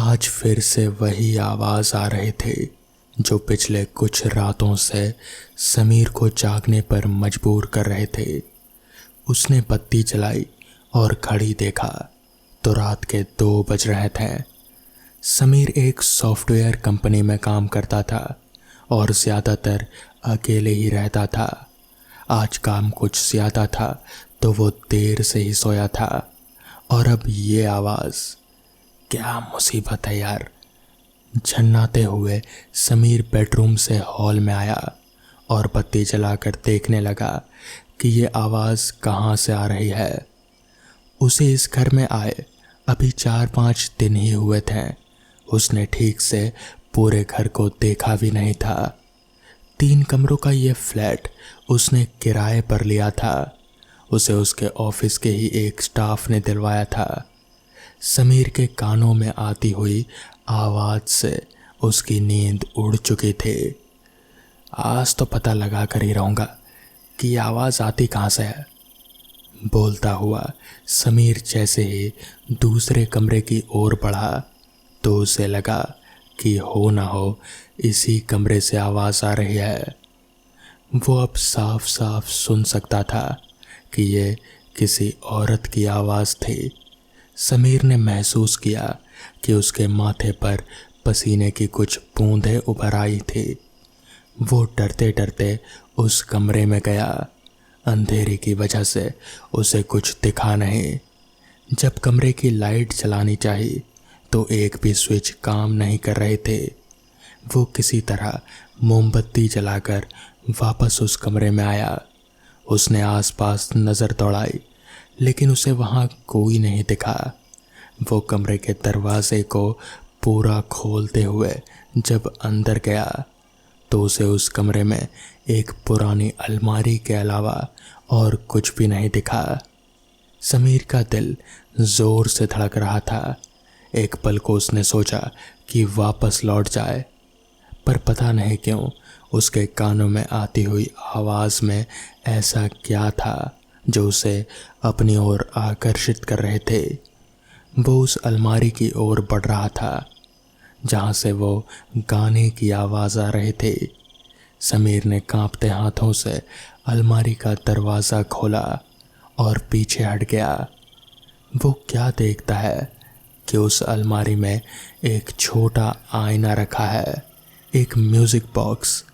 आज फिर से वही आवाज़ आ रहे थे जो पिछले कुछ रातों से समीर को जागने पर मजबूर कर रहे थे। उसने बत्ती जलाई और घड़ी देखा तो रात के 2 बज रहे थे। समीर एक सॉफ्टवेयर कंपनी में काम करता था और ज़्यादातर अकेले ही रहता था। आज काम कुछ ज़्यादा था तो वो देर से ही सोया था और अब ये आवाज़, क्या मुसीबत है यार। झन्नाते हुए समीर बेडरूम से हॉल में आया और बत्ती जलाकर देखने लगा कि ये आवाज़ कहाँ से आ रही है। उसे इस घर में आए अभी 4-5 दिन ही हुए थे। उसने ठीक से पूरे घर को देखा भी नहीं था। 3 कमरों का ये फ्लैट उसने किराए पर लिया था। उसे उसके ऑफिस के ही एक स्टाफ ने दिलवाया था। समीर के कानों में आती हुई आवाज़ से उसकी नींद उड़ चुकी थी। आज तो पता लगा कर ही रहूँगा कि ये आवाज़ आती कहाँ से है। बोलता हुआ समीर जैसे ही दूसरे कमरे की ओर बढ़ा तो उसे लगा कि हो ना हो इसी कमरे से आवाज़ आ रही है। वो अब साफ साफ सुन सकता था कि ये किसी औरत की आवाज़ थी। समीर ने महसूस किया कि उसके माथे पर पसीने की कुछ बूंदें उभर आई थी। वो डरते डरते उस कमरे में गया। अंधेरे की वजह से उसे कुछ दिखा नहीं। जब कमरे की लाइट जलानी चाहिए तो एक भी स्विच काम नहीं कर रहे थे। वो किसी तरह मोमबत्ती जलाकर वापस उस कमरे में आया। उसने आसपास नज़र दौड़ाई लेकिन उसे वहाँ कोई नहीं दिखा। वो कमरे के दरवाजे को पूरा खोलते हुए जब अंदर गया तो उसे उस कमरे में एक पुरानी अलमारी के अलावा और कुछ भी नहीं दिखा। समीर का दिल ज़ोर से धड़क रहा था। एक पल को उसने सोचा कि वापस लौट जाए, पर पता नहीं क्यों उसके कानों में आती हुई आवाज़ में ऐसा क्या था जो उसे अपनी ओर आकर्षित कर रहे थे। वो उस अलमारी की ओर बढ़ रहा था जहाँ से वो गाने की आवाज़ आ रहे थे। समीर ने कांपते हाथों से अलमारी का दरवाज़ा खोला और पीछे हट गया। वो क्या देखता है कि उस अलमारी में एक छोटा आईना रखा है, एक म्यूज़िक बॉक्स,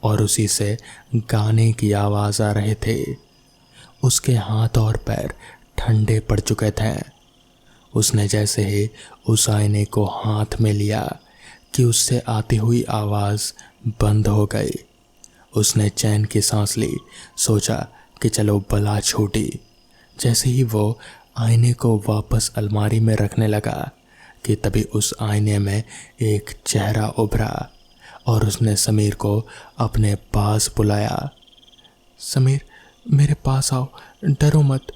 और उसी से गाने की आवाज़ आ रहे थे। उसके हाथ और पैर ठंडे पड़ चुके थे। उसने जैसे ही उस आईने को हाथ में लिया कि उससे आती हुई आवाज़ बंद हो गई। उसने चैन की सांस ली, सोचा कि चलो बला छूटी। जैसे ही वो आईने को वापस अलमारी में रखने लगा कि तभी उस आईने में एक चेहरा उभरा और उसने समीर को अपने पास बुलाया। समीर, मेरे पास आओ, डरो मत।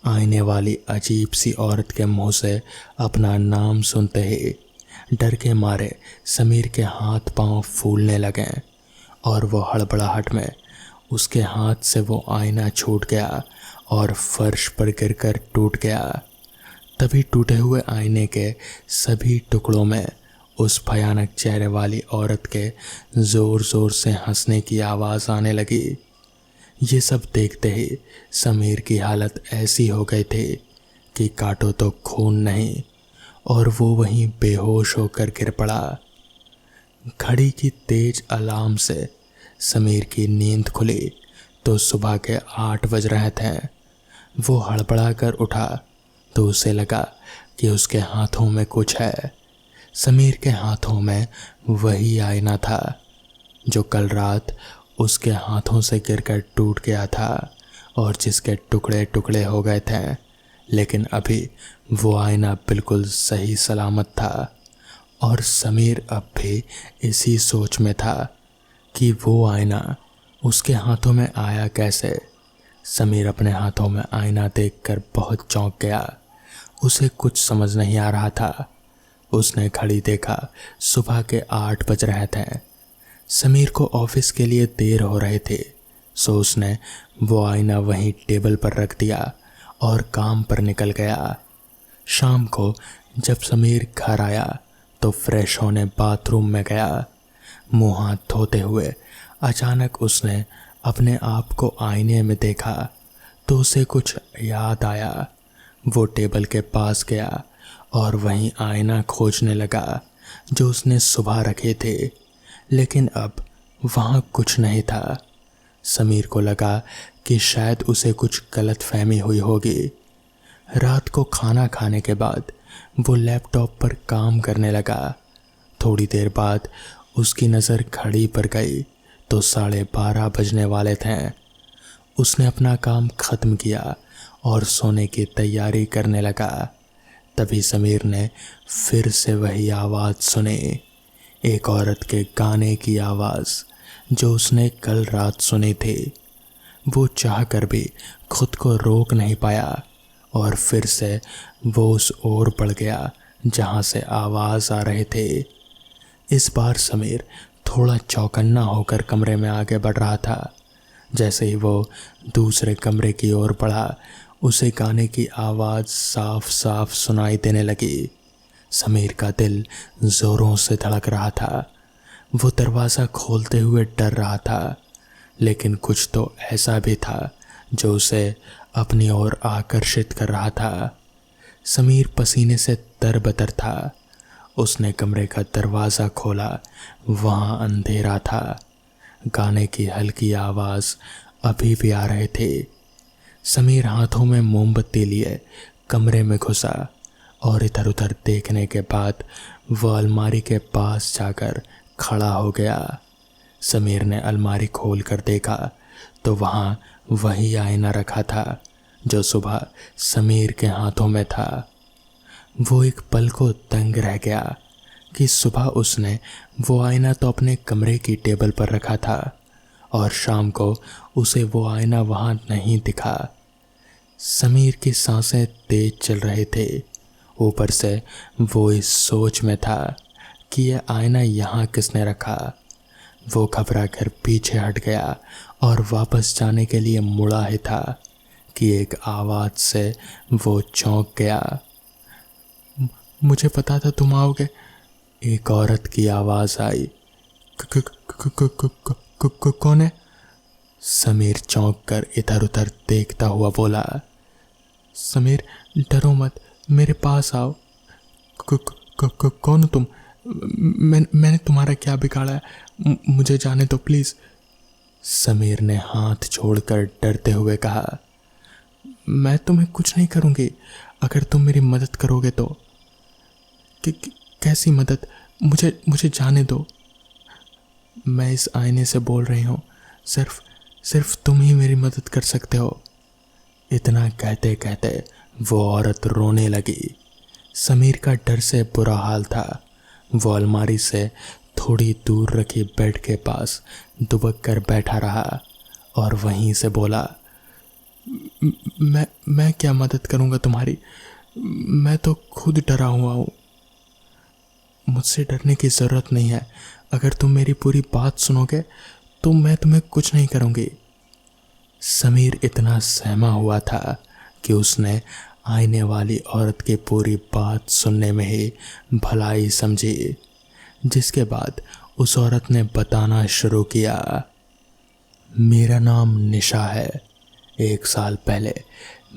आईने वाली अजीब सी औरत के मुंह से अपना नाम सुनते ही डर के मारे समीर के हाथ पांव फूलने लगे और वो हड़बड़ाहट में उसके हाथ से वो आईना छूट गया और फर्श पर गिरकर टूट गया। तभी टूटे हुए आईने के सभी टुकड़ों में उस भयानक चेहरे वाली औरत के ज़ोर ज़ोर से हंसने की आवाज़ आने लगी। ये सब देखते ही समीर की हालत ऐसी हो गई थी कि काटो तो खून नहीं, और वो वहीं बेहोश होकर गिर पड़ा। घड़ी की तेज अलार्म से समीर की नींद खुली तो सुबह के 8 बज रहे थे। वो हड़बड़ा कर उठा तो उसे लगा कि उसके हाथों में कुछ है। समीर के हाथों में वही आईना था जो कल रात उसके हाथों से गिरकर टूट गया था और जिसके टुकड़े टुकड़े हो गए थे, लेकिन अभी वो आईना बिल्कुल सही सलामत था। और समीर अब भी इसी सोच में था कि वो आईना उसके हाथों में आया कैसे। समीर अपने हाथों में आईना देखकर बहुत चौंक गया। उसे कुछ समझ नहीं आ रहा था। उसने घड़ी देखा, सुबह के 8 बज रहे थे। समीर को ऑफिस के लिए देर हो रहे थे, सो उसने वो आईना वहीं टेबल पर रख दिया और काम पर निकल गया। शाम को जब समीर घर आया तो फ्रेश होने बाथरूम में गया। मुंह हाथ धोते हुए अचानक उसने अपने आप को आईने में देखा तो उसे कुछ याद आया। वो टेबल के पास गया और वहीं आईना खोजने लगा जो उसने सुबह रखे थे, लेकिन अब वहाँ कुछ नहीं था। समीर को लगा कि शायद उसे कुछ गलतफहमी हुई होगी। रात को खाना खाने के बाद वो लैपटॉप पर काम करने लगा। थोड़ी देर बाद उसकी नज़र घड़ी पर गई तो 12:30 बजने वाले थे। उसने अपना काम ख़त्म किया और सोने की तैयारी करने लगा। तभी समीर ने फिर से वही आवाज़ सुनी, एक औरत के गाने की आवाज़ जो उसने कल रात सुनी थी। वो चाहकर भी खुद को रोक नहीं पाया और फिर से वो उस ओर बढ़ गया जहाँ से आवाज़ आ रहे थे। इस बार समीर थोड़ा चौकन्ना होकर कमरे में आगे बढ़ रहा था। जैसे ही वो दूसरे कमरे की ओर बढ़ा, उसे गाने की आवाज़ साफ साफ सुनाई देने लगी। समीर का दिल ज़ोरों से धड़क रहा था। वो दरवाज़ा खोलते हुए डर रहा था, लेकिन कुछ तो ऐसा भी था जो उसे अपनी ओर आकर्षित कर रहा था। समीर पसीने से तरबतर था। उसने कमरे का दरवाज़ा खोला। वहाँ अंधेरा था। गाने की हल्की आवाज़ अभी भी आ रहे थे। समीर हाथों में मोमबत्ती लिए कमरे में घुसा और इधर उधर देखने के बाद वह अलमारी के पास जाकर खड़ा हो गया। समीर ने अलमारी खोल कर देखा तो वहाँ वही आईना रखा था जो सुबह समीर के हाथों में था। वो एक पल को दंग रह गया कि सुबह उसने वो आईना तो अपने कमरे की टेबल पर रखा था और शाम को उसे वो आईना वहाँ नहीं दिखा। समीर की सांसें तेज चल रहे थे। ऊपर से वो इस सोच में था कि यह आईना यहाँ किसने रखा। वो घबरा कर पीछे हट गया और वापस जाने के लिए मुड़ा ही था कि एक आवाज़ से वो चौंक गया। मुझे पता था तुम आओगे, एक औरत की आवाज़ आई। कौन है? समीर चौंक कर इधर उधर देखता हुआ बोला। समीर डरो मत, मेरे पास आओ। कौन हो तुम? मैंने तुम्हारा क्या बिगाड़ा है? मुझे जाने दो प्लीज़। समीर ने हाथ छोड़कर डरते हुए कहा। मैं तुम्हें कुछ नहीं करूँगी अगर तुम मेरी मदद करोगे तो। कैसी मदद? मुझे जाने दो। मैं इस आईने से बोल रही हूँ, सिर्फ तुम ही मेरी मदद कर सकते हो। इतना कहते कहते वो औरत रोने लगी। समीर का डर से बुरा हाल था। वो अलमारी से थोड़ी दूर रखी बेड के पास दुबक कर बैठा रहा और वहीं से बोला, मैं क्या मदद करूँगा तुम्हारी? मैं तो खुद डरा हुआ हूँ। मुझसे डरने की ज़रूरत नहीं है। अगर तुम मेरी पूरी बात सुनोगे तो मैं तुम्हें कुछ नहीं करूँगी। समीर इतना सहमा हुआ था कि उसने आईने वाली औरत की पूरी बात सुनने में ही भलाई समझी। जिसके बाद उस औरत ने बताना शुरू किया। मेरा नाम निशा है। 1 साल पहले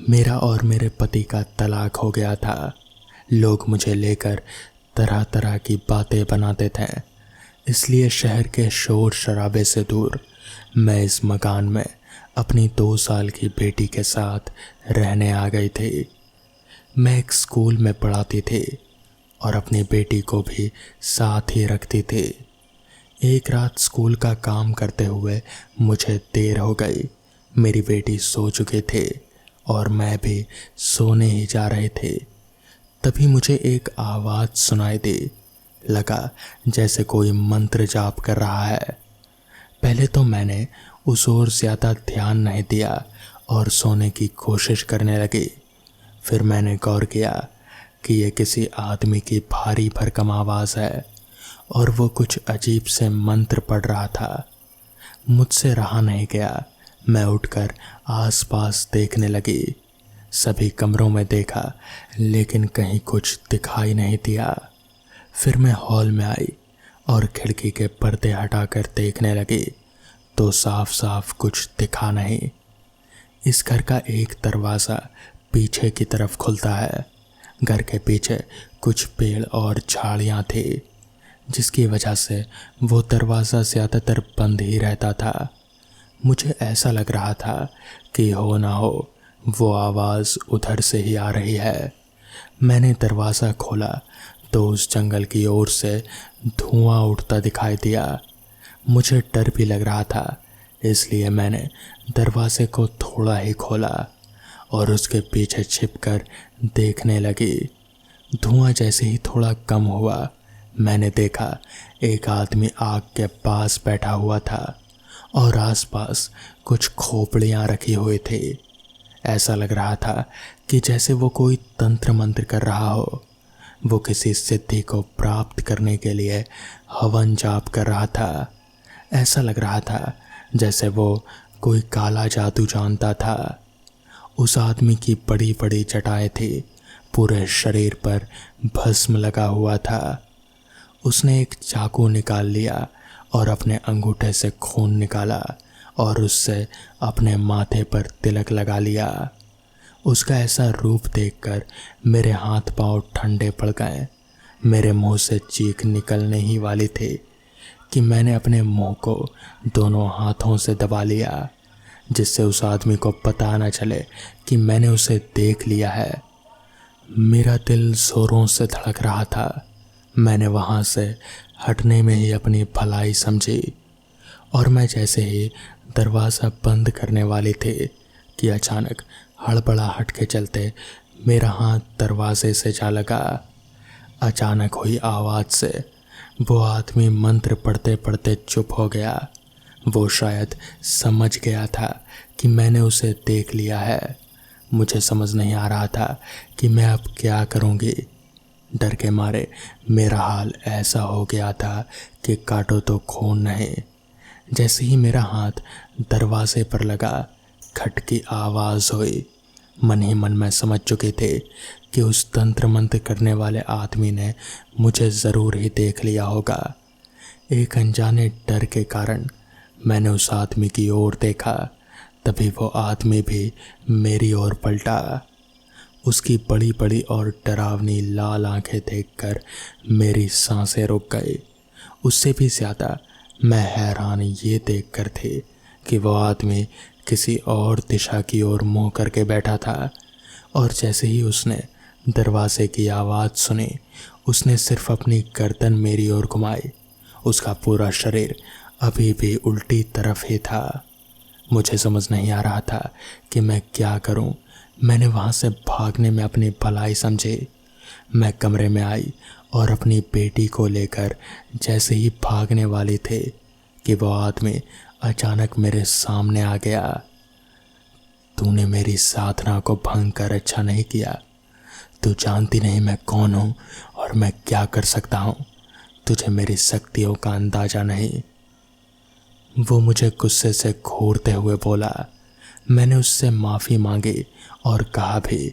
मेरा और मेरे पति का तलाक हो गया था। लोग मुझे लेकर तरह तरह की बातें बनाते थे, इसलिए शहर के शोर शराबे से दूर मैं इस मकान में अपनी 2 साल की बेटी के साथ रहने आ गई थी। मैं एक स्कूल में पढ़ाती थी और अपनी बेटी को भी साथ ही रखती थी। एक रात स्कूल का काम करते हुए मुझे देर हो गई। मेरी बेटी सो चुकी थी और मैं भी सोने ही जा रहे थे। तभी मुझे एक आवाज़ सुनाई दी। लगा जैसे कोई मंत्र जाप कर रहा है। पहले तो मैंने उस ओर ज़्यादा ध्यान नहीं दिया और सोने की कोशिश करने लगी। फिर मैंने गौर किया कि ये किसी आदमी की भारी भरकम आवाज़ है और वो कुछ अजीब से मंत्र पढ़ रहा था। मुझसे रहा नहीं गया। मैं उठकर आसपास देखने लगी। सभी कमरों में देखा, लेकिन कहीं कुछ दिखाई नहीं दिया। फिर मैं हॉल में आई और खिड़की के पर्दे हटाकर देखने लगी तो साफ साफ कुछ दिखा नहीं। इस घर का एक दरवाज़ा पीछे की तरफ खुलता है। घर के पीछे कुछ पेड़ और झाड़ियाँ थी, जिसकी वजह से वो दरवाज़ा ज़्यादातर बंद ही रहता था। मुझे ऐसा लग रहा था कि हो ना हो वो आवाज़ उधर से ही आ रही है। मैंने दरवाज़ा खोला तो उस जंगल की ओर से धुआं उठता दिखाई दिया। मुझे डर भी लग रहा था, इसलिए मैंने दरवाजे को थोड़ा ही खोला और उसके पीछे छिपकर देखने लगी। धुआं जैसे ही थोड़ा कम हुआ, मैंने देखा एक आदमी आग के पास बैठा हुआ था और आसपास कुछ खोपड़ियाँ रखी हुई थी। ऐसा लग रहा था कि जैसे वो कोई तंत्र मंत्र कर रहा हो। वो किसी सिद्धि को प्राप्त करने के लिए हवन जाप कर रहा था। ऐसा लग रहा था जैसे वो कोई काला जादू जानता था। उस आदमी की बड़ी बड़ी जटाएं थी, पूरे शरीर पर भस्म लगा हुआ था। उसने एक चाकू निकाल लिया और अपने अंगूठे से खून निकाला और उससे अपने माथे पर तिलक लगा लिया। उसका ऐसा रूप देखकर मेरे हाथ पांव ठंडे पड़ गए। मेरे मुंह से चीख निकलने ही वाली थी कि मैंने अपने मुंह को दोनों हाथों से दबा लिया, जिससे उस आदमी को पता न चले कि मैंने उसे देख लिया है। मेरा दिल जोरों से धड़क रहा था। मैंने वहाँ से हटने में ही अपनी भलाई समझी और मैं जैसे ही दरवाज़ा बंद करने वाली थी कि अचानक हड़बड़ाहट के चलते मेरा हाथ दरवाजे से जा लगा। अचानक हुई आवाज़ से वो आदमी मंत्र पढ़ते पढ़ते चुप हो गया। वो शायद समझ गया था कि मैंने उसे देख लिया है। मुझे समझ नहीं आ रहा था कि मैं अब क्या करूँगी। डर के मारे मेरा हाल ऐसा हो गया था कि काटो तो खून नहीं। जैसे ही मेरा हाथ दरवाजे पर लगा, खट की आवाज़ हुई। मन ही मन में समझ चुके थे कि उस तंत्र मंत्र करने वाले आदमी ने मुझे ज़रूर ही देख लिया होगा। एक अनजाने डर के कारण मैंने उस आदमी की ओर देखा। तभी वो आदमी भी मेरी ओर पलटा। उसकी बड़ी बड़ी और डरावनी लाल आंखें देखकर मेरी सांसें रुक गई। उससे भी ज़्यादा मैं हैरान ये देखकर थी कि वो आदमी किसी और दिशा की ओर मुंह करके बैठा था और जैसे ही उसने दरवाजे की आवाज़ सुनी, उसने सिर्फ अपनी गर्दन मेरी ओर घुमाई। उसका पूरा शरीर अभी भी उल्टी तरफ ही था। मुझे समझ नहीं आ रहा था कि मैं क्या करूं। मैंने वहां से भागने में अपनी भलाई समझी। मैं कमरे में आई और अपनी बेटी को लेकर जैसे ही भागने वाली थे कि वो आदमी अचानक मेरे सामने आ गया। तूने मेरी साधना को भंग कर अच्छा नहीं किया। तू जानती नहीं मैं कौन हूँ और मैं क्या कर सकता हूँ। तुझे मेरी शक्तियों का अंदाजा नहीं। वो मुझे गुस्से से घूरते हुए बोला। मैंने उससे माफ़ी मांगी और कहा भी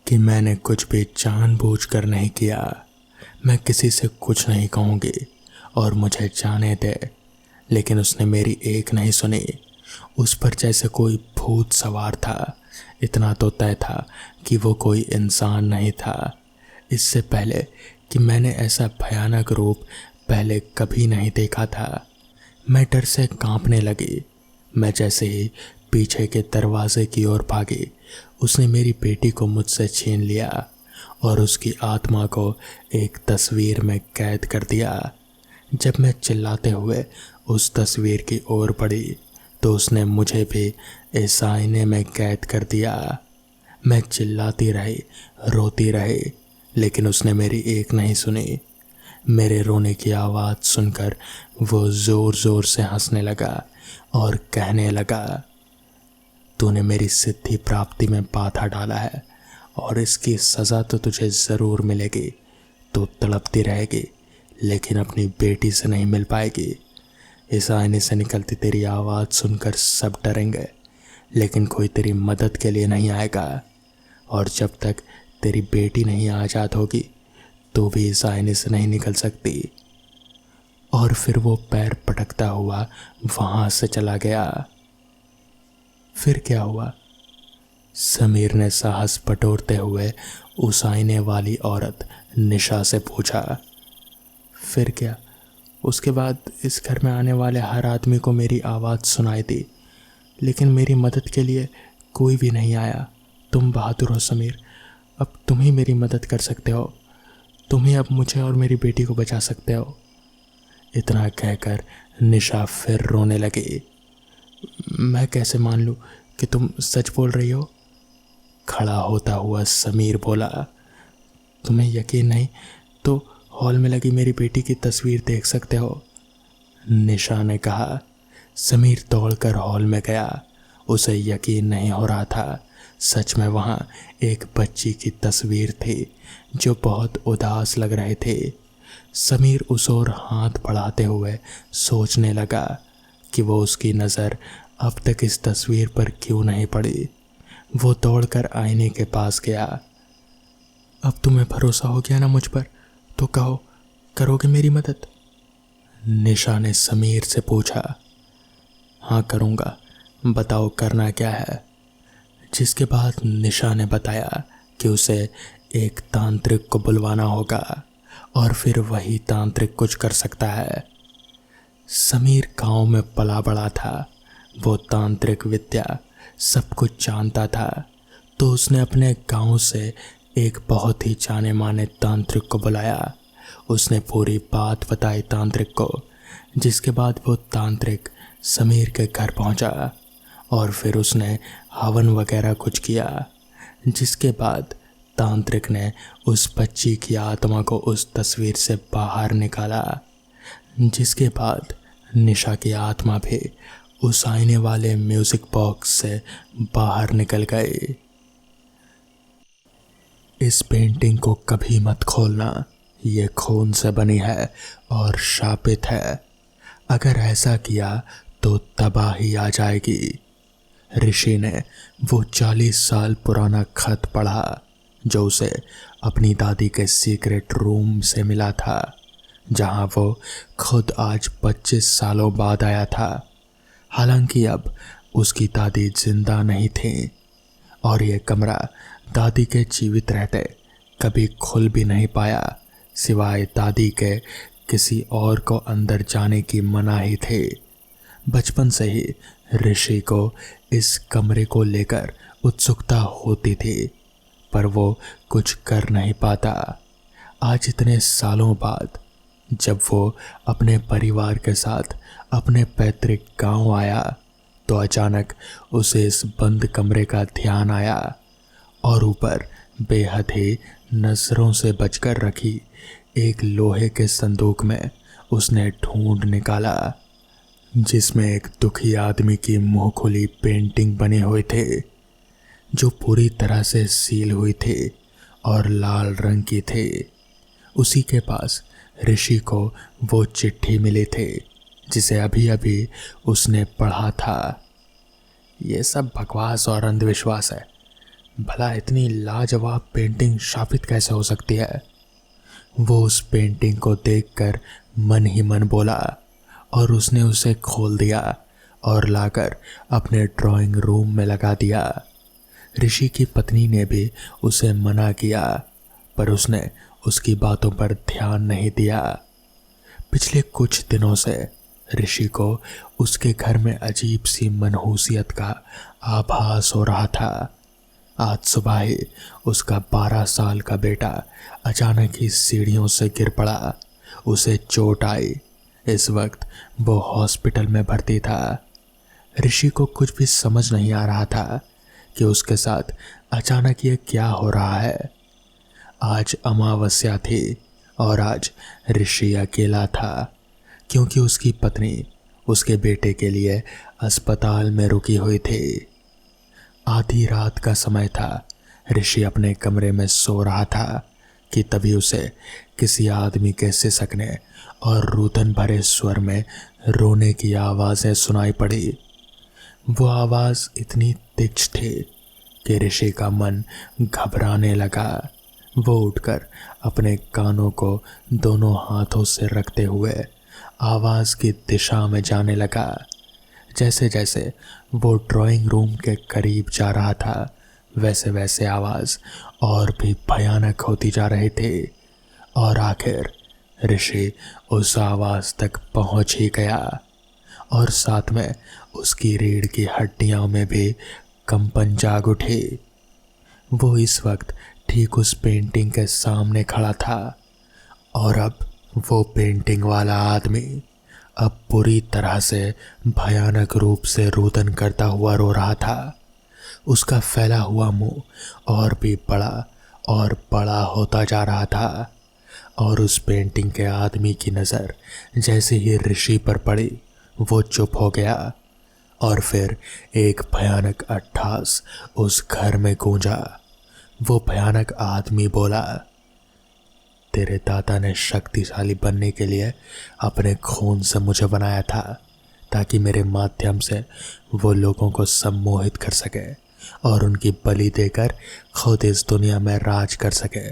कि मैंने कुछ भी जानबूझकर नहीं किया। मैं किसी से कुछ नहीं कहूँगी और मुझे जाने दे। लेकिन उसने मेरी एक नहीं सुनी। उस पर जैसे कोई भूत सवार था। इतना तो तय था कि वो कोई इंसान नहीं था। इससे पहले कि मैंने ऐसा भयानक रूप पहले कभी नहीं देखा था। मैं डर से कांपने लगी। मैं जैसे ही पीछे के दरवाजे की ओर भागी, उसने मेरी बेटी को मुझसे छीन लिया और उसकी आत्मा को एक तस्वीर में कैद कर दिया। जब मैं चिल्लाते हुए उस तस्वीर की ओर बढ़ी तो उसने मुझे भी इस आईने में कैद कर दिया। मैं चिल्लाती रही, रोती रही, लेकिन उसने मेरी एक नहीं सुनी। मेरे रोने की आवाज़ सुनकर वो ज़ोर ज़ोर से हंसने लगा और कहने लगा, तूने मेरी सिद्धि प्राप्ति में बाधा डाला है और इसकी सज़ा तो तुझे ज़रूर मिलेगी। तू तड़पती रहेगी लेकिन अपनी बेटी से नहीं मिल पाएगी। इस आईने से निकलती तेरी आवाज़ सुनकर सब डरेंगे, लेकिन कोई तेरी मदद के लिए नहीं आएगा। और जब तक तेरी बेटी नहीं आज़ाद होगी तो भी इस आईने से नहीं निकल सकती। और फिर वो पैर पटकता हुआ वहां से चला गया। फिर क्या हुआ? समीर ने साहस बटोरते हुए उस आईने वाली औरत निशा से पूछा। फिर क्या? उसके बाद इस घर में आने वाले हर आदमी को मेरी आवाज़ सुनाई दी, लेकिन मेरी मदद के लिए कोई भी नहीं आया। तुम बहादुर हो समीर, अब तुम ही मेरी मदद कर सकते हो। तुम ही अब मुझे और मेरी बेटी को बचा सकते हो। इतना कहकर निशा फिर रोने लगी। मैं कैसे मान लूँ कि तुम सच बोल रही हो? खड़ा होता हुआ समीर बोला। तुम्हें यकीन नहीं तो हॉल में लगी मेरी बेटी की तस्वीर देख सकते हो, निशा ने कहा। समीर दौड़कर हॉल में गया। उसे यकीन नहीं हो रहा था। सच में वहाँ एक बच्ची की तस्वीर थी जो बहुत उदास लग रहे थे। समीर उस ओर हाथ बढ़ाते हुए सोचने लगा कि वो उसकी नज़र अब तक इस तस्वीर पर क्यों नहीं पड़ी। वो दौड़कर आईने के पास गया। अब तुम्हें भरोसा हो गया ना मुझ पर, तो कहो, करोगे मेरी मदद? निशा ने समीर से पूछा। हाँ करूँगा, बताओ करना क्या है। जिसके बाद निशा ने बताया कि उसे एक तांत्रिक को बुलवाना होगा और फिर वही तांत्रिक कुछ कर सकता है। समीर गांव में पला बड़ा था। वो तांत्रिक विद्या सब कुछ जानता था, तो उसने अपने गांव से एक बहुत ही जाने माने तांत्रिक को बुलाया। उसने पूरी बात बताई तांत्रिक को, जिसके बाद वो तांत्रिक समीर के घर पहुंचा और फिर उसने हवन वगैरह कुछ किया, जिसके बाद तांत्रिक ने उस बच्ची की आत्मा को उस तस्वीर से बाहर निकाला, जिसके बाद निशा की आत्मा भी उस आईने वाले म्यूजिक बॉक्स से बाहर निकल गई। इस पेंटिंग को कभी मत खोलना, ये खून से बनी है और शापित है। अगर ऐसा किया तो तबाही आ जाएगी। ऋषि ने वो 40 साल पुराना खत पढ़ा जो उसे अपनी दादी के सीक्रेट रूम से मिला था, जहां वो खुद आज 25 सालों बाद आया था। हालांकि अब उसकी दादी जिंदा नहीं थी और ये कमरा दादी के जीवित रहते कभी खुल भी नहीं पाया, सिवाय दादी के किसी और को अंदर जाने की मनाही थी। बचपन से ही ऋषि को इस कमरे को लेकर उत्सुकता होती थी, पर वो कुछ कर नहीं पाता। आज इतने सालों बाद जब वो अपने परिवार के साथ अपने पैतृक गांव आया तो अचानक उसे इस बंद कमरे का ध्यान आया और ऊपर बेहद ही नजरों से बचकर रखी एक लोहे के संदूक में उसने ढूंढ निकाला, जिसमें एक दुखी आदमी की मुंह खुली पेंटिंग बने हुए थे जो पूरी तरह से सील हुई थी और लाल रंग की थी। उसी के पास ऋषि को वो चिट्ठी मिली थी जिसे अभी अभी उसने पढ़ा था। ये सब बकवास और अंधविश्वास है। भला इतनी लाजवाब पेंटिंग शापित कैसे हो सकती है? वो उस पेंटिंग को देखकर मन ही मन बोला और उसने उसे खोल दिया और लाकर अपने ड्राइंग रूम में लगा दिया। ऋषि की पत्नी ने भी उसे मना किया, पर उसने उसकी बातों पर ध्यान नहीं दिया। पिछले कुछ दिनों से ऋषि को उसके घर में अजीब सी मनहूसियत का आभास हो रहा था। आज सुबह ही उसका 12 साल का बेटा अचानक ही सीढ़ियों से गिर पड़ा। उसे चोट आई। इस वक्त वो हॉस्पिटल में भर्ती था। ऋषि को कुछ भी समझ नहीं आ रहा था कि उसके साथ अचानक ये क्या हो रहा है। आज अमावस्या थी और आज ऋषि अकेला था, क्योंकि उसकी पत्नी उसके बेटे के लिए अस्पताल में रुकी हुई थी। आधी रात का समय था। ऋषि अपने कमरे में सो रहा था कि तभी उसे किसी आदमी के सिसकने और रुदन भरे स्वर में रोने की आवाज़ें सुनाई पड़ी। वो आवाज़ इतनी तीक्ष्ण थी कि ऋषि का मन घबराने लगा। वो उठकर अपने कानों को दोनों हाथों से रखते हुए आवाज़ की दिशा में जाने लगा। जैसे जैसे वो ड्राइंग रूम के करीब जा रहा था, वैसे वैसे आवाज़ और भी भयानक होती जा रही थी और आखिर ऋषि उस आवाज़ तक पहुंच ही गया और साथ में उसकी रीढ़ की हड्डियों में भी कंपन जाग उठी। वो इस वक्त ठीक उस पेंटिंग के सामने खड़ा था और अब वो पेंटिंग वाला आदमी अब पूरी तरह से भयानक रूप से रुदन करता हुआ रो रहा था। उसका फैला हुआ मुंह और भी बड़ा और बड़ा होता जा रहा था और उस पेंटिंग के आदमी की नज़र जैसे ही ऋषि पर पड़ी, वो चुप हो गया और फिर एक भयानक अट्ठास उस घर में गूंजा। वो भयानक आदमी बोला, तेरे दादा ने शक्तिशाली बनने के लिए अपने खून से मुझे बनाया था ताकि मेरे माध्यम से वो लोगों को सम्मोहित कर सके और उनकी बलि देकर खुद इस दुनिया में राज कर सके।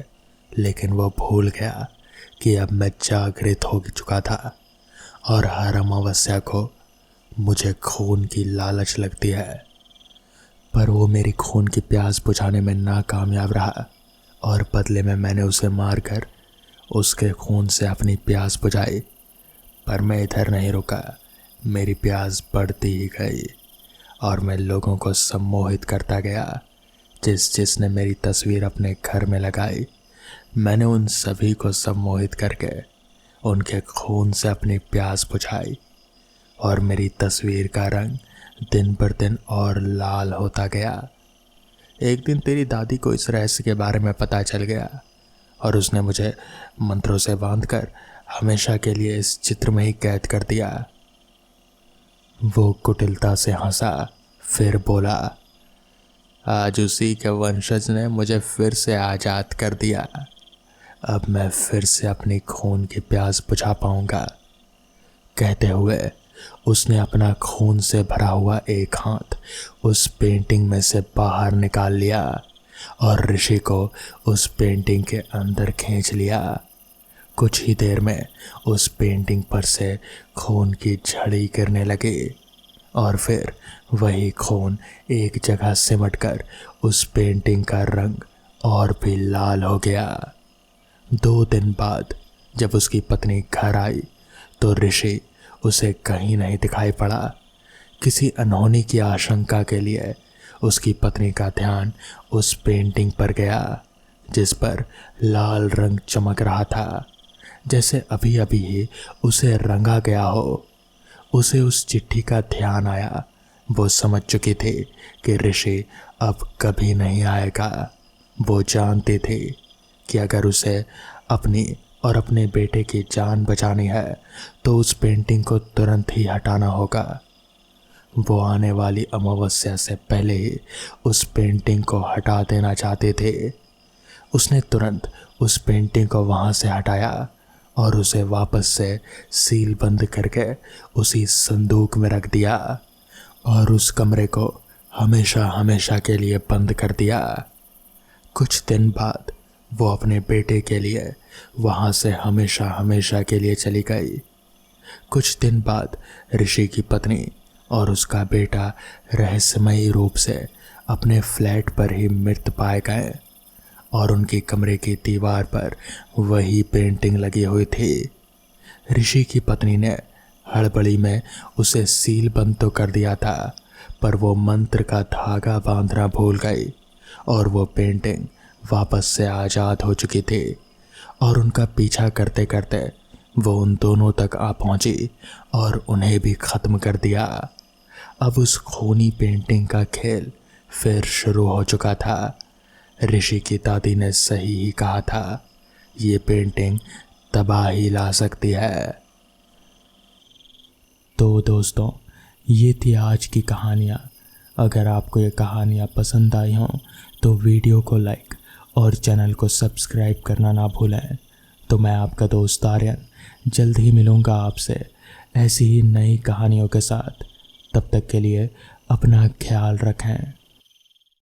लेकिन वो भूल गया कि अब मैं जागृत हो चुका था और हर अमावस्या को मुझे खून की लालच लगती है, पर वो मेरी खून की प्यास बुझाने में नाकामयाब रहा और बदले में मैंने उसे मारकर उसके खून से अपनी प्यास बुझाई। पर मैं इधर नहीं रुका, मेरी प्यास बढ़ती ही गई और मैं लोगों को सम्मोहित करता गया। जिसने मेरी तस्वीर अपने घर में लगाई, मैंने उन सभी को सम्मोहित करके उनके खून से अपनी प्यास बुझाई और मेरी तस्वीर का रंग दिन पर दिन और लाल होता गया। एक दिन तेरी दादी को इस रहस्य के बारे में पता चल गया और उसने मुझे मंत्रों से बांधकर हमेशा के लिए इस चित्र में ही कैद कर दिया। वो कुटिलता से हंसा, फिर बोला, आज उसी के वंशज ने मुझे फिर से आज़ाद कर दिया। अब मैं फिर से अपनी खून की प्यास बुझा पाऊंगा। कहते हुए उसने अपना खून से भरा हुआ एक हाथ उस पेंटिंग में से बाहर निकाल लिया और ऋषि को उस पेंटिंग के अंदर खींच लिया। कुछ ही देर में उस पेंटिंग पर से खून की झड़ी गिरने लगी और फिर वही खून एक जगह सिमटकर उस पेंटिंग का रंग और भी लाल हो गया। 2 दिन बाद जब उसकी पत्नी घर आई तो ऋषि उसे कहीं नहीं दिखाई पड़ा। किसी अनहोनी की आशंका के लिए उसकी पत्नी का ध्यान उस पेंटिंग पर गया जिस पर लाल रंग चमक रहा था, जैसे अभी अभी ही उसे रंगा गया हो। उसे उस चिट्ठी का ध्यान आया। वो समझ चुकी थी कि ऋषि अब कभी नहीं आएगा। वो जानती थी कि अगर उसे अपनी और अपने बेटे की जान बचानी है तो उस पेंटिंग को तुरंत ही हटाना होगा। वो आने वाली अमावस्या से पहले ही उस पेंटिंग को हटा देना चाहते थे। उसने तुरंत उस पेंटिंग को वहाँ से हटाया और उसे वापस से सील बंद करके उसी संदूक में रख दिया और उस कमरे को हमेशा हमेशा के लिए बंद कर दिया। कुछ दिन बाद वो अपने बेटे के लिए वहाँ से हमेशा हमेशा के लिए चली गई। कुछ दिन बाद ऋषि की पत्नी और उसका बेटा रहस्यमयी रूप से अपने फ्लैट पर ही मृत पाए गए और उनकी कमरे की दीवार पर वही पेंटिंग लगी हुई थी। ऋषि की पत्नी ने हड़बड़ी में उसे सील बंद तो कर दिया था, पर वो मंत्र का धागा बांधना भूल गई और वो पेंटिंग वापस से आज़ाद हो चुकी थी और उनका पीछा करते करते वो उन दोनों तक आ पहुंची और उन्हें भी ख़त्म कर दिया। अब उस खूनी पेंटिंग का खेल फिर शुरू हो चुका था। ऋषि की दादी ने सही ही कहा था, ये पेंटिंग तबाही ला सकती है। तो दोस्तों, ये थी आज की कहानियाँ। अगर आपको ये कहानियाँ पसंद आई हों तो वीडियो को लाइक और चैनल को सब्सक्राइब करना ना भूलें। तो मैं आपका दोस्त आर्यन जल्द ही मिलूँगा आपसे ऐसी ही नई कहानियों के साथ। तब तक के लिए अपना ख्याल रखें।